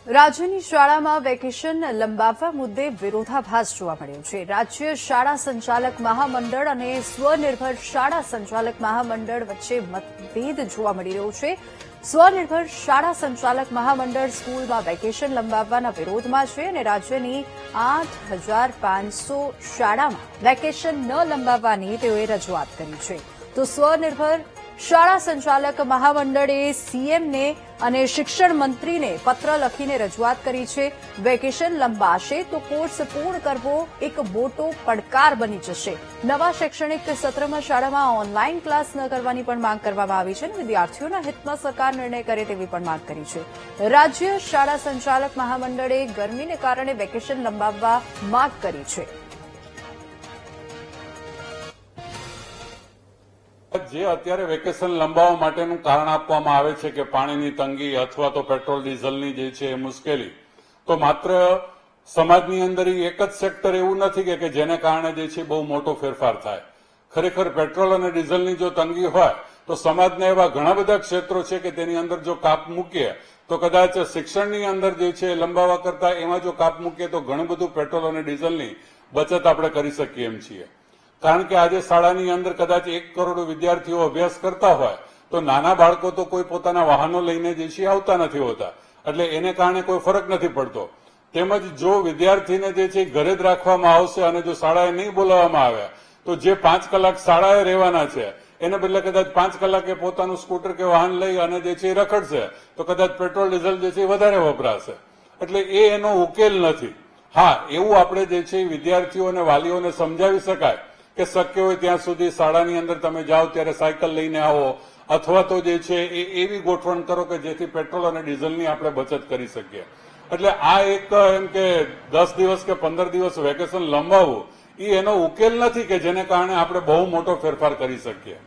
રાજ્યની શાળામાં વેકેશન લંબાવવા મુદ્દે વિરોધાભાસ જોવા મળ્યો છે. રાજ્ય શાળા સંચાલક મહામંડળ અને સ્વનિર્ભર શાળા સંચાલક મહામંડળ વચ્ચે મતભેદ જોવા મળી રહ્યો છે. સ્વનિર્ભર શાળા સંચાલક મહામંડળ સ્કૂલમાં વેકેશન લંબાવવાના વિરોધમાં છે અને રાજ્યની 8,500 શાળામાં વેકેશન ન લંબાવવાની તેઓએ રજૂઆત કરી છે. તો સ્વનિર્ભર શાળા સંચાલક મહામંડળે સીએમને અને શિક્ષણ મંત્રીને પત્ર લખીને રજૂઆત કરી છે. વેકેશન લંબાશે તો કોર્સ પૂર્ણ કરવો એક મોટો પડકાર બની જશે. નવા શૈક્ષણિક સત્રમાં શાળામાં ઓનલાઈન ક્લાસ ન કરવાની પણ માંગ કરવામાં આવી છે અને વિદ્યાર્થીઓના હિતમાં સરકાર નિર્ણય કરે તેવી પણ માંગ કરી છે. રાજ્ય શાળા સંચાલક મહામંડળે ગરમીને કારણે વેકેશન લંબાવવા માંગ કરી છે. જે અત્યારે વેકેશન લંબાવવા માટેનું કારણ આપવામાં આવે છે કે પાણીની તંગી અથવા તો પેટ્રોલ ડીઝલની જે છે એ મુશ્કેલી, તો માત્ર સમાજની અંદર એક જ સેક્ટર એવું નથી કે જેને કારણે જે છે બહુ મોટો ફેરફાર થાય. ખરેખર પેટ્રોલ અને ડીઝલની જો તંગી હોય તો સમાજના એવા ઘણા બધા ક્ષેત્રો છે કે તેની અંદર જો કાપ મૂકીએ તો કદાચ શિક્ષણની અંદર જે છે લંબાવવા કરતા એમાં જો કાપ મૂકીએ તો ઘણું બધું પેટ્રોલ અને ડીઝલની બચત આપણે કરી શકીએ એમ છીએ. કારણ કે આજે શાળાની અંદર કદાચ 1 કરોડ વિદ્યાર્થીઓ અભ્યાસ કરતા હોય તો નાના બાળકો તો કોઈ પોતાના વાહનો લઈને જે છે આવતા નથી હોતા, એટલે એને કારણે કોઈ ફરક નથી પડતો. તેમજ જો વિદ્યાર્થીને જે છે ઘરે જ રાખવામાં આવશે અને જો શાળાએ નહીં બોલાવવામાં આવે તો જે 5 કલાક શાળાએ રહેવાના છે એને બદલે કદાચ 5 કલાકે પોતાનું સ્કૂટર કે વાહન લઈ અને જે છે રખડશે તો કદાચ પેટ્રોલ ડીઝલ જે છે વધારે વપરાશે. એટલે એનો ઉકેલ નથી. હા, એવું આપણે જે છે વિદ્યાર્થીઓ અને વાલીઓને સમજાવી શકાય કે શક્ય હોય ત્યાં સુધી શાળાની અંદર તમે જાઓ ત્યારે સાયકલ લઈને આવો અથવા તો જે છે એ એવી ગોઠવણ કરો કે જેથી પેટ્રોલ અને ડીઝલની આપણે બચત કરી શકીએ. એટલે આ એક એમ કે 10 દિવસ કે 15 દિવસ વેકેશન લંબાવવું એ એનો ઉકેલ નથી કે જેને કારણે આપણે બહુ મોટો ફેરફાર કરી શકીએ.